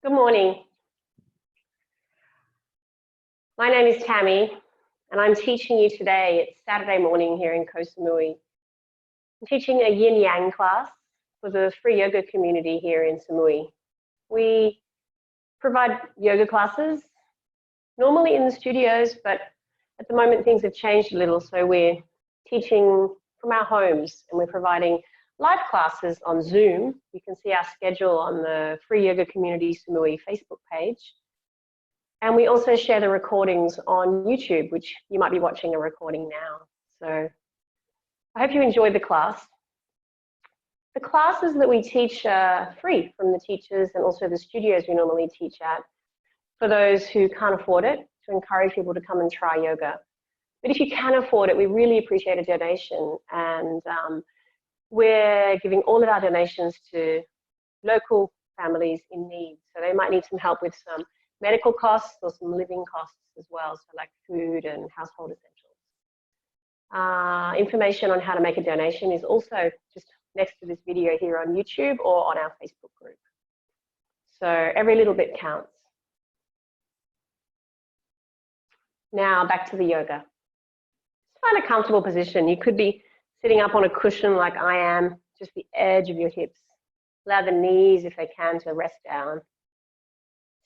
Good morning. My name is Tammy, and I'm teaching you today. It's Saturday morning here in Samui. I'm teaching a Yin Yang class for the free yoga community here in Samui. We provide yoga classes normally in the studios, but at the moment things have changed a little, so we're teaching from our homes and we're providing live classes on Zoom. You can see our schedule on the Free Yoga Community Samui Facebook page. And we also share the recordings on YouTube, which you might be watching a recording now. So I hope you enjoyed the class. The classes that we teach are free from the teachers and also the studios we normally teach at for those who can't afford it, to encourage people to come and try yoga. But if you can afford it, we really appreciate a donation. And we're giving all of our donations to local families in need. So they might need some help with some medical costs or some living costs as well, so like food and household essentials. Information on how to make a donation is also just next to this video here on YouTube or on our Facebook group. So every little bit counts. Now back to the yoga. Just find a comfortable position. You could be sitting up on a cushion like I am, just the edge of your hips. Allow the knees, if they can, to rest down.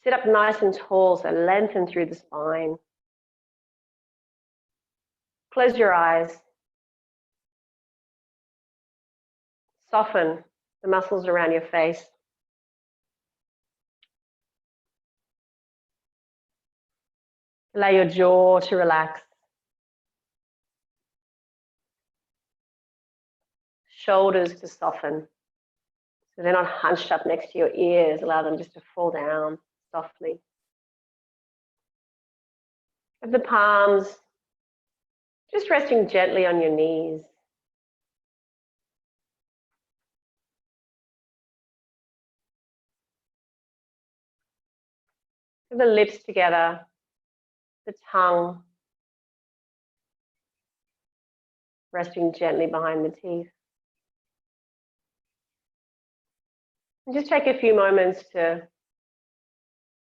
Sit up nice and tall, so lengthen through the spine. Close your eyes. Soften the muscles around your face. Allow your jaw to relax. Shoulders to soften. So they're not hunched up next to your ears. Allow them just to fall down softly. Of the palms, just resting gently on your knees. The lips together, the tongue resting gently behind the teeth. And just take a few moments to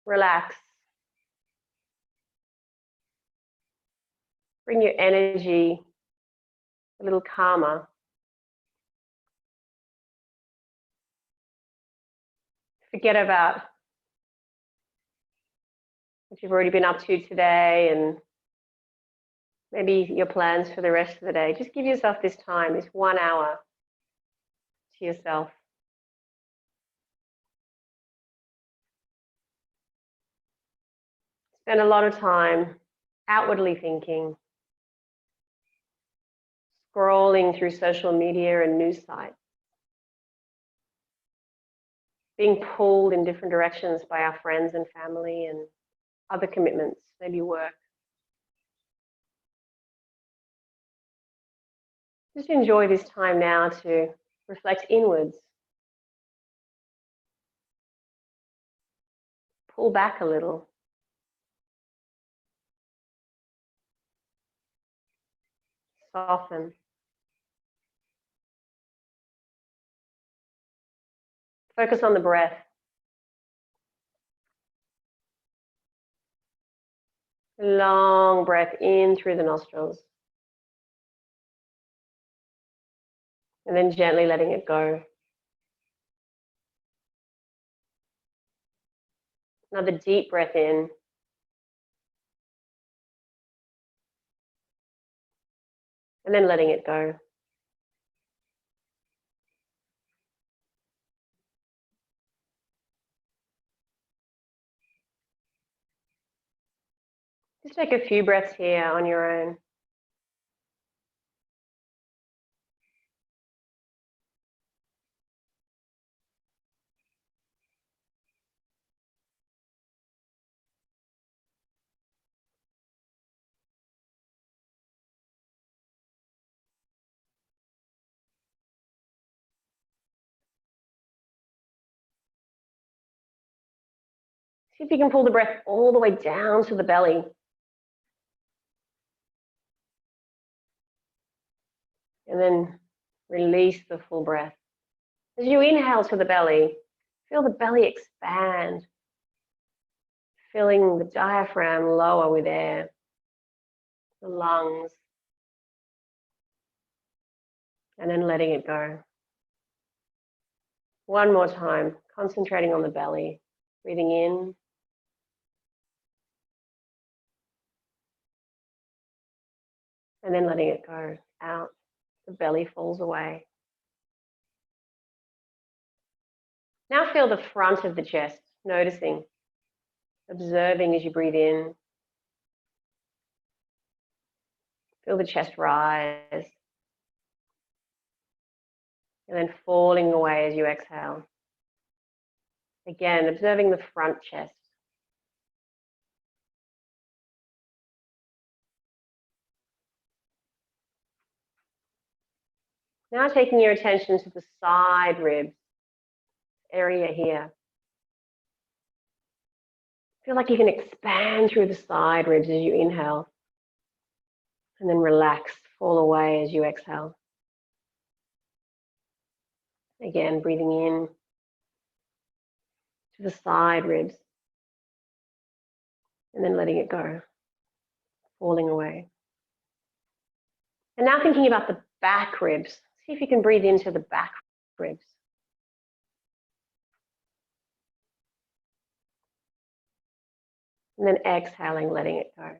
relax. Bring your energy a little calmer. Forget about what you've already been up to today and maybe your plans for the rest of the day. Just give yourself this time, this 1 hour to yourself. Spend a lot of time outwardly thinking, scrolling through social media and news sites, being pulled in different directions by our friends and family and other commitments, maybe work. Just enjoy this time now to reflect inwards. Pull back a little. Soften. Focus on the breath. Long breath in through the nostrils. And then gently letting it go. Another deep breath in. And then letting it go. Just take a few breaths here on your own. See if you can pull the breath all the way down to the belly. And then release the full breath. As you inhale to the belly, feel the belly expand. Filling the diaphragm lower with air, the lungs, and then letting it go. One more time, concentrating on the belly, breathing in, and then letting it go out. The belly falls away. Now feel the front of the chest, noticing, observing as you breathe in. Feel the chest rise, and then falling away as you exhale. Again, observing the front chest. Now taking your attention to the side ribs area here. Feel like you can expand through the side ribs as you inhale, and then relax, fall away as you exhale. Again, breathing in to the side ribs, and then letting it go, falling away. And now thinking about the back ribs. See if you can breathe into the back ribs. And then exhaling, letting it go.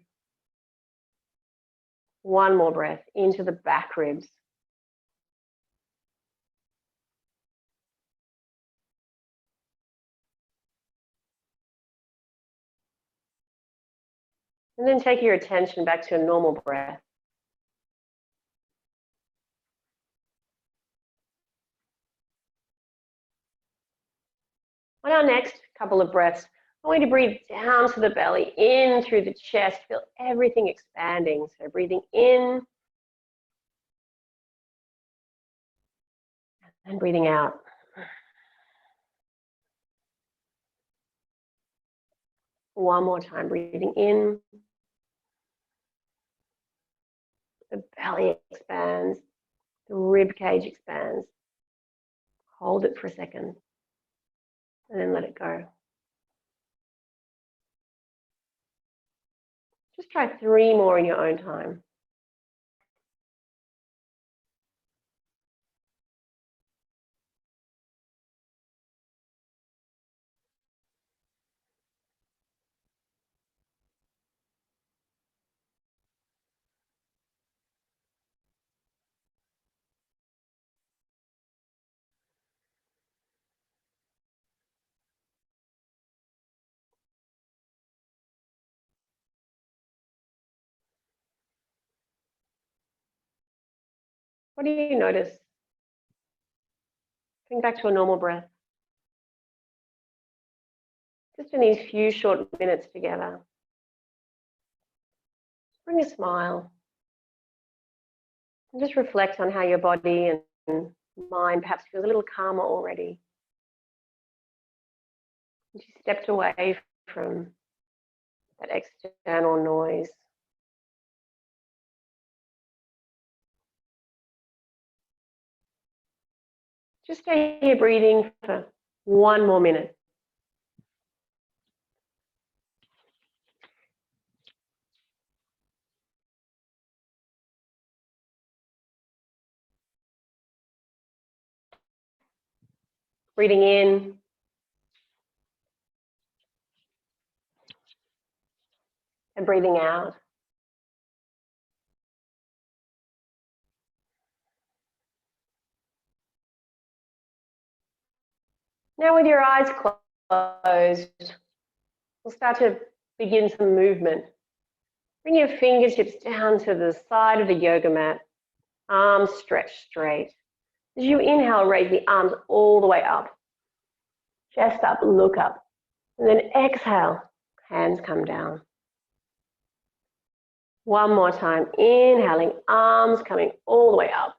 One more breath into the back ribs. And then take your attention back to a normal breath. On our next couple of breaths, I want you to breathe down to the belly, in through the chest, feel everything expanding. So breathing in and breathing out. One more time, breathing in. The belly expands, the rib cage expands. Hold it for a second and then let it go. Just try 3 more in your own time. What do you notice? Bring back to a normal breath. Just in these few short minutes together. Bring a smile. And just reflect on how your body and mind perhaps feels a little calmer already. You stepped away from that external noise. Just stay here breathing for 1 more minute. Breathing in. And breathing out. Now with your eyes closed, we'll start to begin some movement. Bring your fingertips down to the side of the yoga mat, arms stretched straight. As you inhale, raise the arms all the way up. Chest up, look up. And then exhale, hands come down. One more time, inhaling, arms coming all the way up.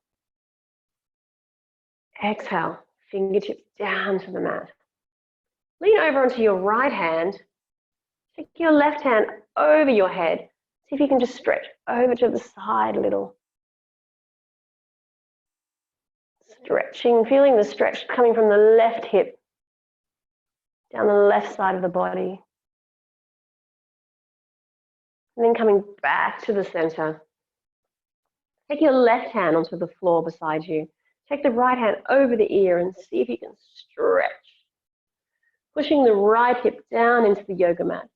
Exhale, fingertips down to the mat. Lean over onto your right hand. Take your left hand over your head. See if you can just stretch over to the side a little. Stretching, feeling the stretch coming from the left hip down the left side of the body. And then coming back to the center. Take your left hand onto the floor beside you. Take the right hand over the ear and see if you can stretch. Pushing the right hip down into the yoga mat.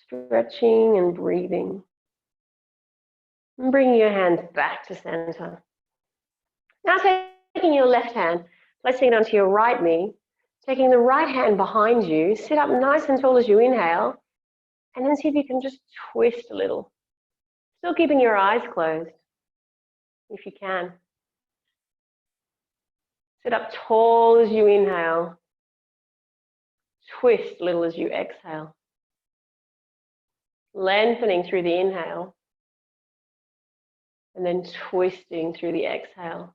Stretching and breathing. And bringing your hands back to center. Now taking your left hand, placing it onto your right knee, taking the right hand behind you, sit up nice and tall as you inhale, and then see if you can just twist a little. Still keeping your eyes closed, if you can. Sit up tall as you inhale. Twist a little as you exhale. Lengthening through the inhale, and then twisting through the exhale.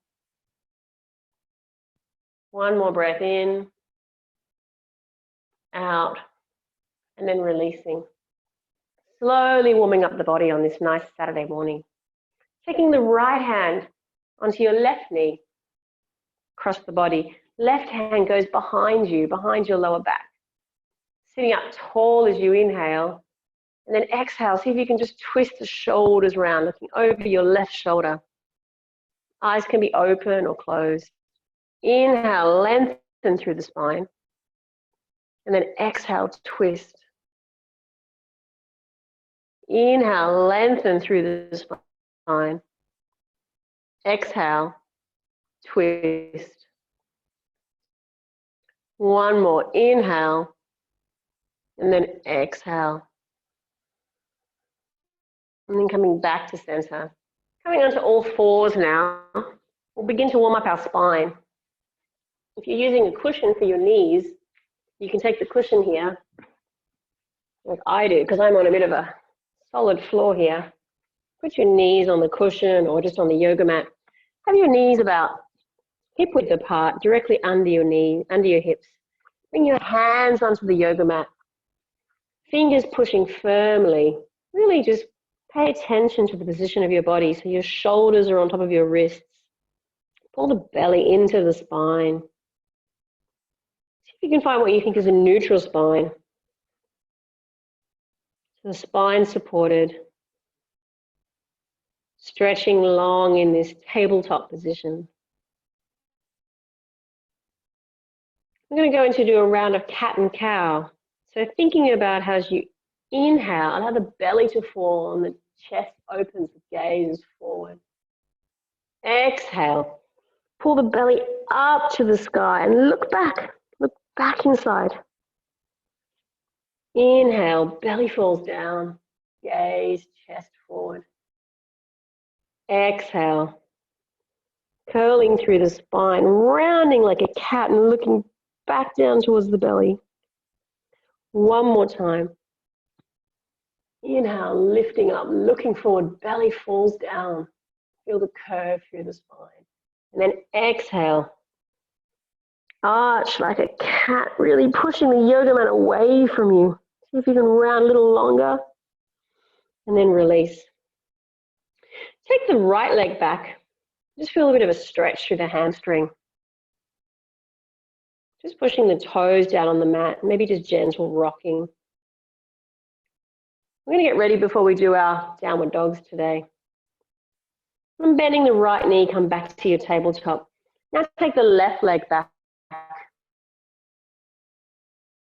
One more breath in, out, and then releasing. Slowly warming up the body on this nice Saturday morning. Taking the right hand onto your left knee, across the body. Left hand goes behind you, behind your lower back. Sitting up tall as you inhale, and then exhale. See if you can just twist the shoulders around, looking over your left shoulder. Eyes can be open or closed. Inhale, lengthen through the spine. And then exhale, twist. Inhale, lengthen through the spine. Exhale, twist. One more, inhale, and then exhale. And then coming back to center. Coming onto all fours now, we'll begin to warm up our spine. If you're using a cushion for your knees, you can take the cushion here, like I do, because I'm on a bit of a solid floor here. Put your knees on the cushion or just on the yoga mat. Have your knees about hip width apart, directly under your knee, under your hips. Bring your hands onto the yoga mat. Fingers pushing firmly. Really just pay attention to the position of your body so your shoulders are on top of your wrists. Pull the belly into the spine. See if you can find what you think is a neutral spine. So the spine supported. Stretching long in this tabletop position. I'm going to go into do a round of cat and cow. So thinking about how as you inhale, allow the belly to fall and the chest opens, the gaze forward. Exhale, pull the belly up to the sky and look back inside. Inhale, belly falls down, gaze, chest forward. Exhale, curling through the spine, rounding like a cat and looking back down towards the belly. One more time. Inhale, lifting up, looking forward, belly falls down. Feel the curve through the spine. And then exhale. Arch like a cat, really pushing the yoga mat away from you. See if you can round a little longer. And then release. Take the right leg back. Just feel a bit of a stretch through the hamstring. Just pushing the toes down on the mat, maybe just gentle rocking. We're going to get ready before we do our downward dogs today. I'm bending the right knee, come back to your tabletop. Now take the left leg back.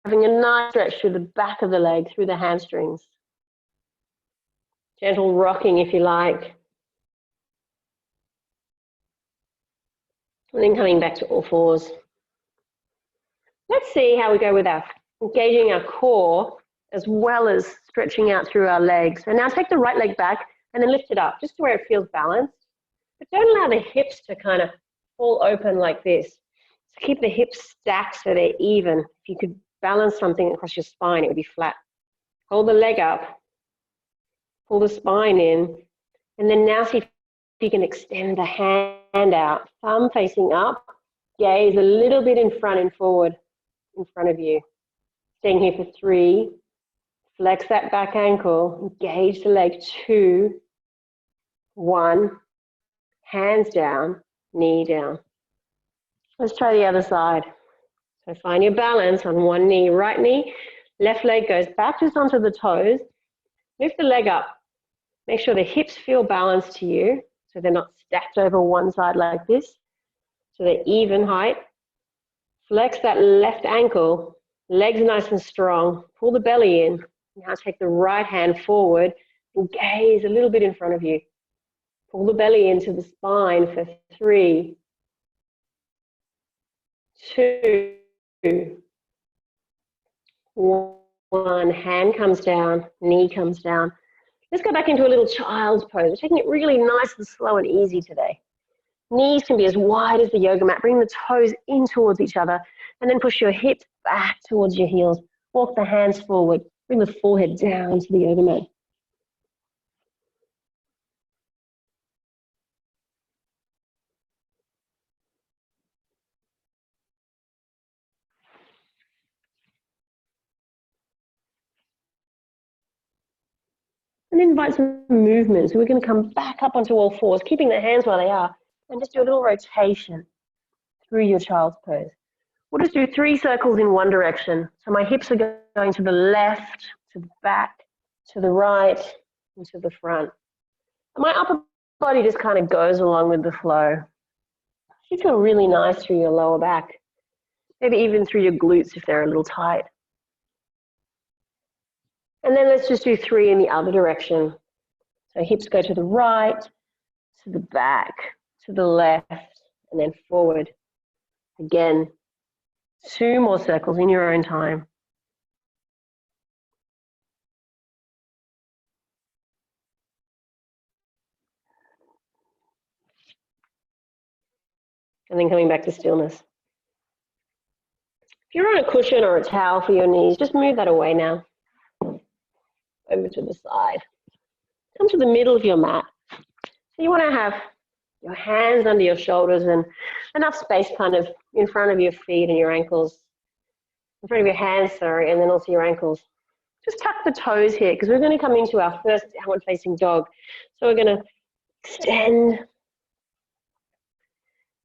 Having a nice stretch through the back of the leg, through the hamstrings. Gentle rocking if you like. And then coming back to all fours. Let's see how we go with our engaging our core as well as stretching out through our legs. And now take the right leg back and then lift it up just to where it feels balanced. But don't allow the hips to kind of fall open like this. So keep the hips stacked so they're even. If you could balance something across your spine, it would be flat. Hold the leg up. Pull the spine in. And then now see if you can extend the hand out. Thumb facing up. Gaze a little bit in front and forward in front of you. Staying here for 3. Flex that back ankle. Engage the leg. 2. 1. Hands down. Knee down. Let's try the other side. So find your balance on one knee, right knee, left leg goes back just onto the toes. Lift the leg up. Make sure the hips feel balanced to you, so they're not stacked over one side like this. So they're even height. Flex that left ankle, legs nice and strong. Pull the belly in. Now take the right hand forward and gaze a little bit in front of you. Pull the belly into the spine for 3, 2, 1. Hand comes down, knee comes down. Let's go back into a little child's pose. We're taking it really nice and slow and easy today. Knees can be as wide as the yoga mat. Bring the toes in towards each other and then push your hips back towards your heels. Walk the hands forward. Bring the forehead down to the yoga mat. And invite some movement. So we're going to come back up onto all fours, keeping the hands where they are, and just do a little rotation through your child's pose. We'll just do 3 circles in one direction. So my hips are going to the left, to the back, to the right, and to the front. And my upper body just kind of goes along with the flow. You feel really nice through your lower back, maybe even through your glutes if they're a little tight. And then let's just do 3 in the other direction. So hips go to the right, to the back, to the left, and then forward. Again, 2 more circles in your own time. And then coming back to stillness. If you're on a cushion or a towel for your knees, just move that away now. Over to the side. Come to the middle of your mat. So you want to have your hands under your shoulders and enough space kind of in front of your feet and your ankles. In front of your hands, sorry, and then also your ankles. Just tuck the toes here because we're going to come into our first downward facing dog. So we're going to extend.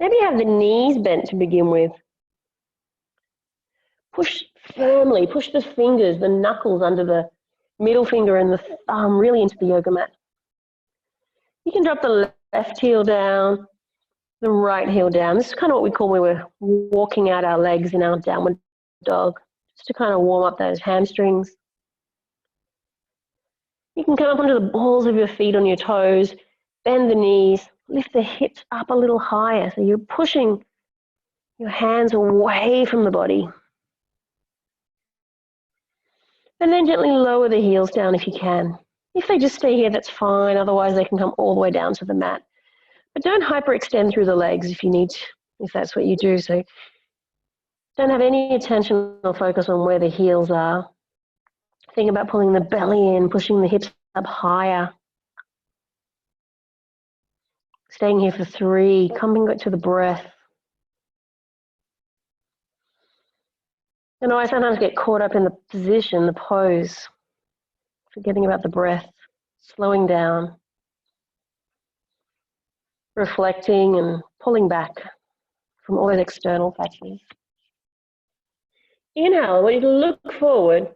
Maybe have the knees bent to begin with. Push firmly, push the fingers, the knuckles under the middle finger and the thumb really into the yoga mat. You can drop the left heel down, the right heel down. This is kind of what we call when we're walking out our legs in our downward dog, just to kind of warm up those hamstrings. You can come up onto the balls of your feet on your toes, bend the knees, lift the hips up a little higher so you're pushing your hands away from the body. And then gently lower the heels down if you can. If they just stay here, that's fine. Otherwise, they can come all the way down to the mat. But don't hyperextend through the legs if you need to, if that's what you do. So don't have any attention or focus on where the heels are. Think about pulling the belly in, pushing the hips up higher. Staying here for 3, coming back to the breath. You know, I sometimes get caught up in the position, the pose, forgetting about the breath, slowing down, reflecting and pulling back from all those external factors. Inhale, I want you to look forward.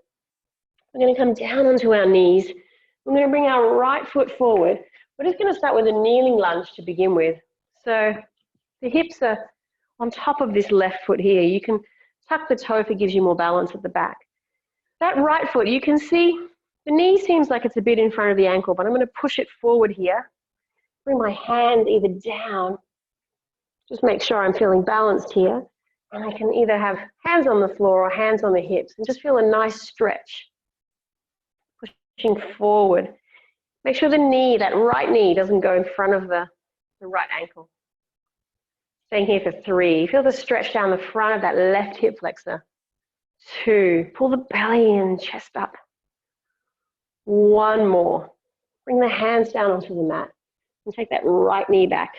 We're going to come down onto our knees. We're going to bring our right foot forward. We're just going to start with a kneeling lunge to begin with. So the hips are on top of this left foot here. You can tuck the toe if it gives you more balance at the back. That right foot, you can see the knee seems like it's a bit in front of the ankle, but I'm going to push it forward here. Bring my hand either down. Just make sure I'm feeling balanced here. And I can either have hands on the floor or hands on the hips and just feel a nice stretch. Pushing forward. Make sure the knee, that right knee, doesn't go in front of the right ankle. Staying here for 3. Feel the stretch down the front of that left hip flexor. 2. Pull the belly in, chest up. 1 more. Bring the hands down onto the mat. And take that right knee back.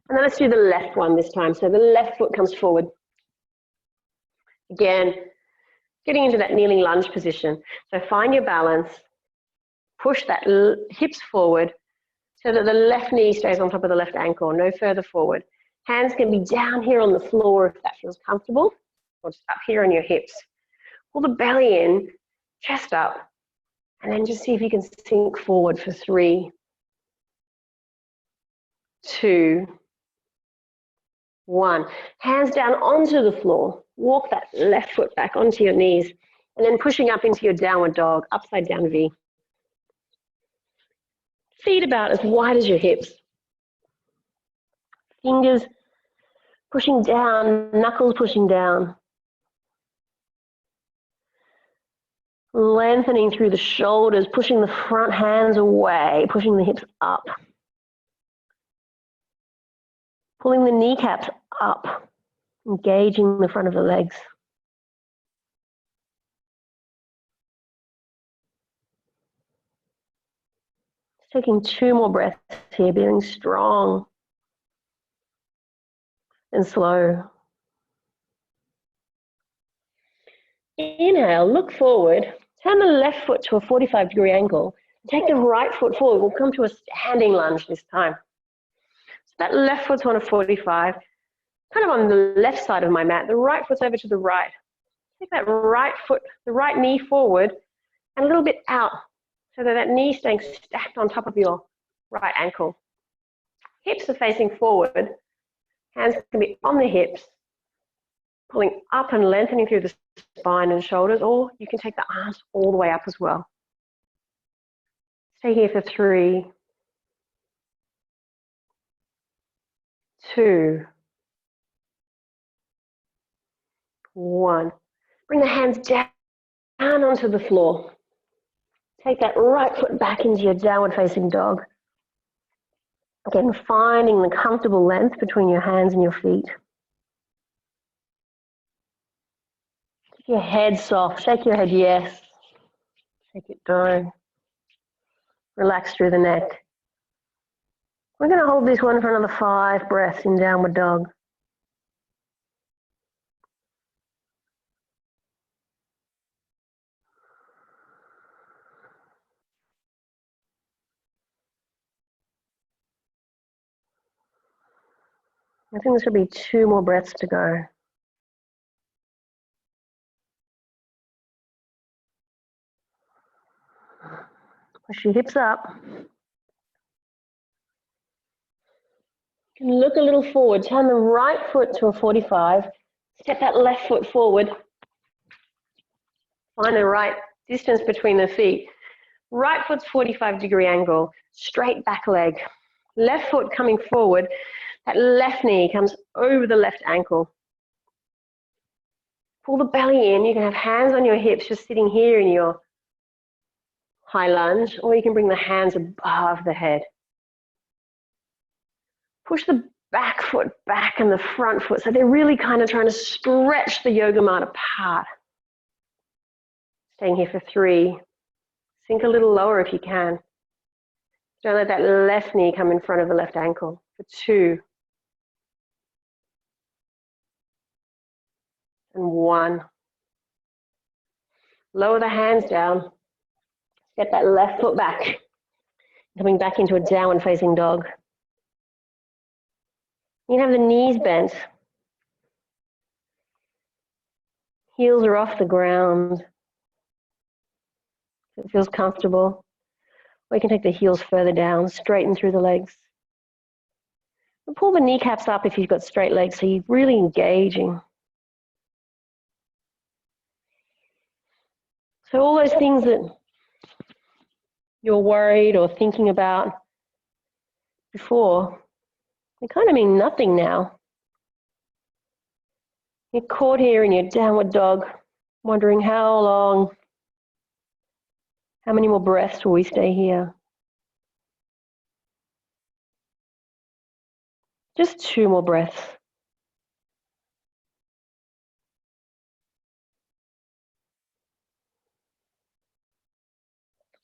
And then let's do the left one this time. So the left foot comes forward. Again, getting into that kneeling lunge position. So find your balance. Push that hips forward so that the left knee stays on top of the left ankle, no further forward. Hands can be down here on the floor if that feels comfortable, or just up here on your hips. Pull the belly in, chest up, and then just see if you can sink forward for 3, 2, 1. Hands down onto the floor. Walk that left foot back onto your knees, and then pushing up into your downward dog, upside down V. Feet about as wide as your hips. Fingers pushing down, knuckles pushing down. Lengthening through the shoulders, pushing the front hands away, pushing the hips up. Pulling the kneecaps up, engaging the front of the legs. Taking 2 more breaths here, being strong and slow. Inhale, look forward. Turn the left foot to a 45-degree angle. Take the right foot forward. We'll come to a standing lunge this time. So that left foot's on a 45, kind of on the left side of my mat. The right foot's over to the right. Take that right foot, the right knee forward and a little bit out so that knee staying stacked on top of your right ankle. Hips are facing forward. Hands can be on the hips, pulling up and lengthening through the spine and shoulders, or you can take the arms all the way up as well. Stay here for 3, 2, 1. Bring the hands down onto the floor. Take that right foot back into your downward facing dog. Again, finding the comfortable length between your hands and your feet. Keep your head soft. Shake your head yes. Shake it no. Relax through the neck. We're going to hold this one for another 5 breaths in downward dog. I think this will be 2 more breaths to go. Push your hips up. You can look a little forward. Turn the right foot to a 45. Step that left foot forward. Find the right distance between the feet. Right foot's 45-degree angle. Straight back leg. Left foot coming forward. That left knee comes over the left ankle. Pull the belly in. You can have hands on your hips just sitting here in your high lunge, or you can bring the hands above the head. Push the back foot back and the front foot, so they're really kind of trying to stretch the yoga mat apart. Staying here for 3. Sink a little lower if you can. Don't let that left knee come in front of the left ankle. For 2. And 1. Lower the hands down. Step that left foot back. Coming back into a downward facing dog. You can have the knees bent. Heels are off the ground. It feels comfortable. Or you can take the heels further down, straighten through the legs. And pull the kneecaps up if you've got straight legs, so you're really engaging. So all those things that you're worried or thinking about before, they kind of mean nothing now. You're caught here in your downward dog, wondering how long, how many more breaths will we stay here? Just 2 more breaths.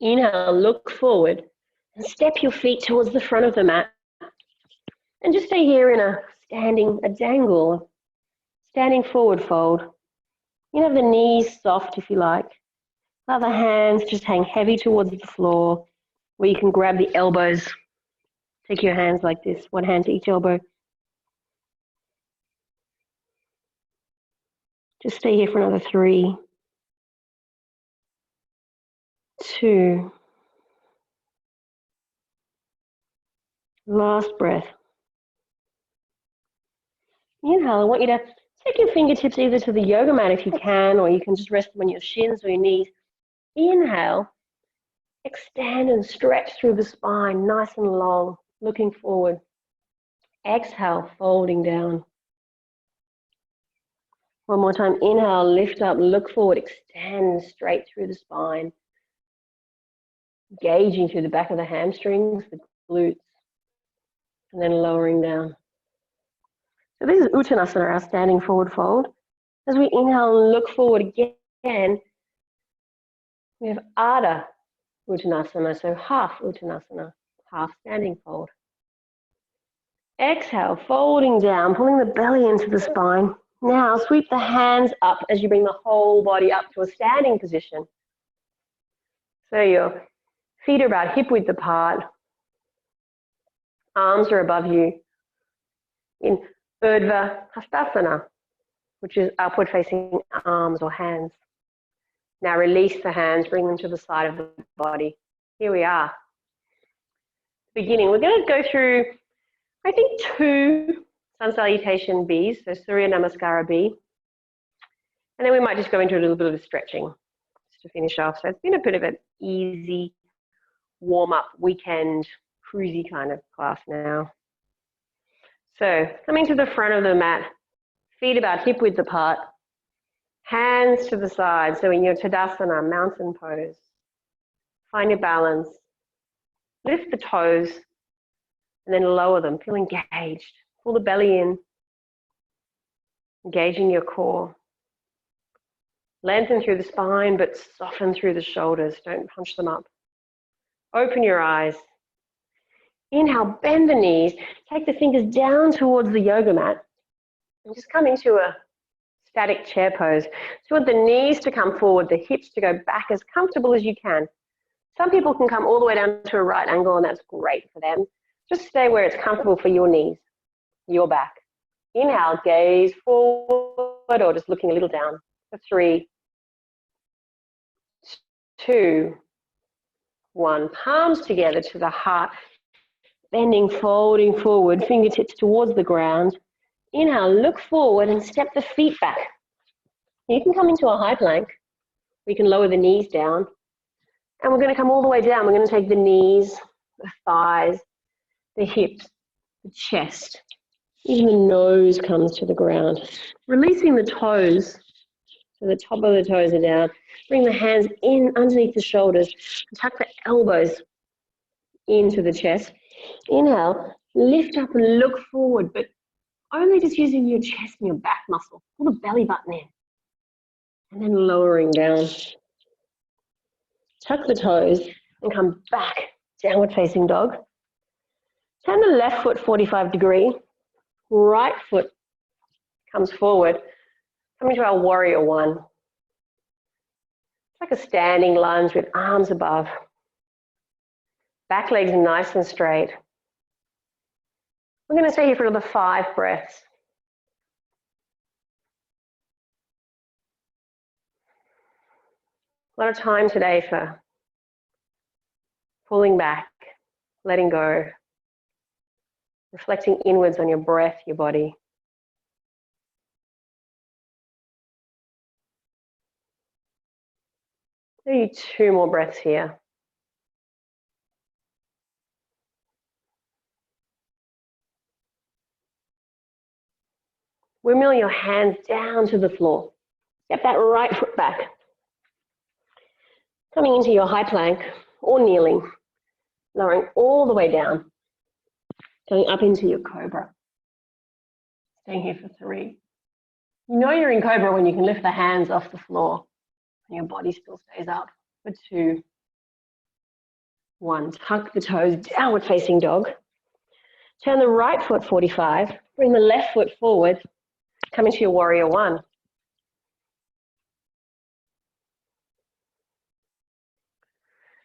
Inhale, look forward and step your feet towards the front of the mat. And just stay here in a dangle, standing forward fold. You can have the knees soft if you like. Allow the hands just hang heavy towards the floor, where you can grab the elbows. Take your hands like this, one hand to each elbow. Just stay here for another 3, 2. Last breath. Inhale, I want you to take your fingertips either to the yoga mat if you can, or you can just rest them on your shins or your knees. Inhale, extend and stretch through the spine, nice and long, looking forward. Exhale, folding down. One more time, inhale, lift up, look forward, extend straight through the spine. Engaging through the back of the hamstrings, the glutes, and then lowering down. So this is Uttanasana, our standing forward fold. As we inhale and look forward again, we have Ardha Uttanasana, so half Uttanasana, half standing fold. Exhale, folding down, pulling the belly into the spine. Now sweep the hands up as you bring the whole body up to a standing position. So your feet are about hip width apart. Arms are above you in Urdhva Hastasana, which is upward facing arms or hands. Now release the hands, bring them to the side of the body. Here we are. Beginning, we're going to go through, I think, 2 sun salutation Bs, so Surya Namaskara B. And then we might just go into a little bit of a stretching just to finish off. So it's been a bit of an easy warm-up weekend, cruisy kind of class now. So coming to the front of the mat, feet about hip width apart, hands to the side. So in your Tadasana, mountain pose, find your balance. Lift the toes and then lower them. Feel engaged. Pull the belly in, engaging your core. Lengthen through the spine, but soften through the shoulders. Don't punch them up. Open your eyes. Inhale, bend the knees. Take the fingers down towards the yoga mat. And just come into a static chair pose. So you want the knees to come forward, the hips to go back as comfortable as you can. Some people can come all the way down to a right angle, and that's great for them. Just stay where it's comfortable for your knees, your back. Inhale, gaze forward or just looking a little down. For 3, 2, 1. Palms together to the heart. Bending, folding forward, fingertips towards the ground. Inhale, look forward and step the feet back. You can come into a high plank. We can lower the knees down. And we're going to come all the way down. We're going to take the knees, the thighs, the hips, the chest. Even the nose comes to the ground. Releasing the toes. So the top of the toes are down. Bring the hands in underneath the shoulders. Tuck the elbows into the chest. Inhale, lift up and look forward, but only just using your chest and your back muscle. Pull the belly button in. And then lowering down. Tuck the toes and come back, downward facing dog. Turn the left foot 45 degree. Right foot comes forward. Come into our warrior 1. It's like a standing lunge with arms above. Back legs nice and straight. We're going to stay here for another 5 breaths. A lot of time today for pulling back, letting go, reflecting inwards on your breath, your body. Maybe 2 more breaths here. Windmill your hands down to the floor. Step that right foot back. Coming into your high plank or kneeling, lowering all the way down, going up into your cobra. Staying here for 3. You know you're in cobra when you can lift the hands off the floor and your body still stays up. For 2, 1. Tuck the toes, downward facing dog. Turn the right foot 45. Bring the left foot forward. Come into your warrior 1.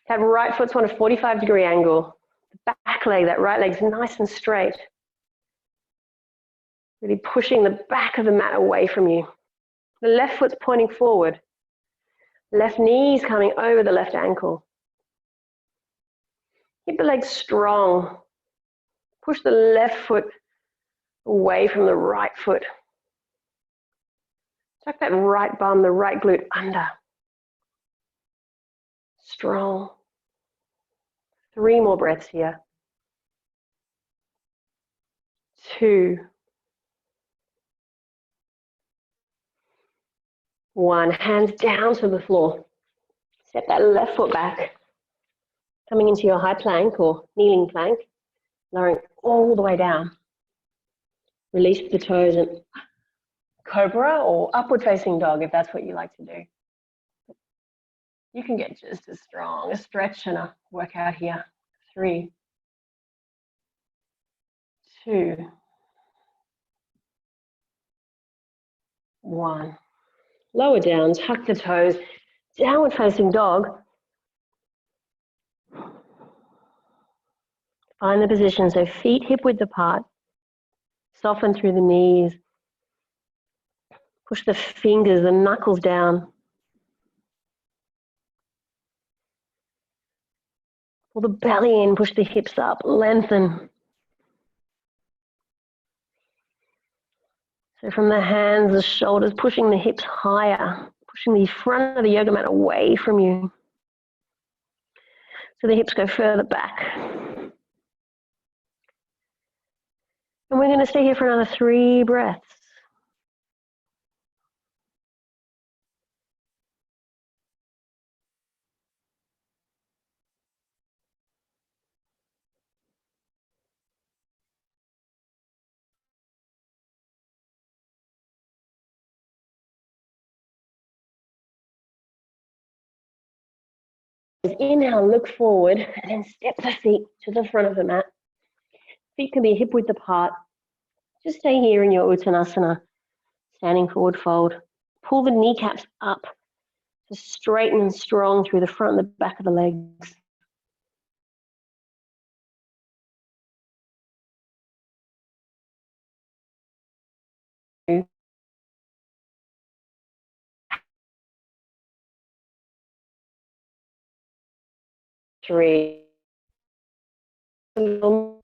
That right foot's on a 45 degree angle. The back leg, that right leg's nice and straight. Really pushing the back of the mat away from you. The left foot's pointing forward. Left knee's coming over the left ankle. Keep the legs strong. Push the left foot away from the right foot. Tuck that right bum, the right glute under. Strong. 3 more breaths here. 2. 1. Hands down to the floor. Step that left foot back. Coming into your high plank or kneeling plank. Lowering all the way down. Release the toes and cobra or upward facing dog if that's what you like to do. You can get just as strong a stretch and a workout here. 3, 2, 1. Lower down, tuck the toes, downward facing dog. Find the position, so feet hip width apart. Soften through the knees. Push the fingers, the knuckles down. Pull the belly in, push the hips up, lengthen. So from the hands, the shoulders, pushing the hips higher, pushing the front of the yoga mat away from you. So the hips go further back. And we're going to stay here for another 3 breaths. Inhale, look forward, and then step the feet to the front of the mat. Feet can be hip width apart. Just stay here in your Uttanasana, standing forward fold. Pull the kneecaps up to straighten and strong through the front and the back of the legs. Three. 2.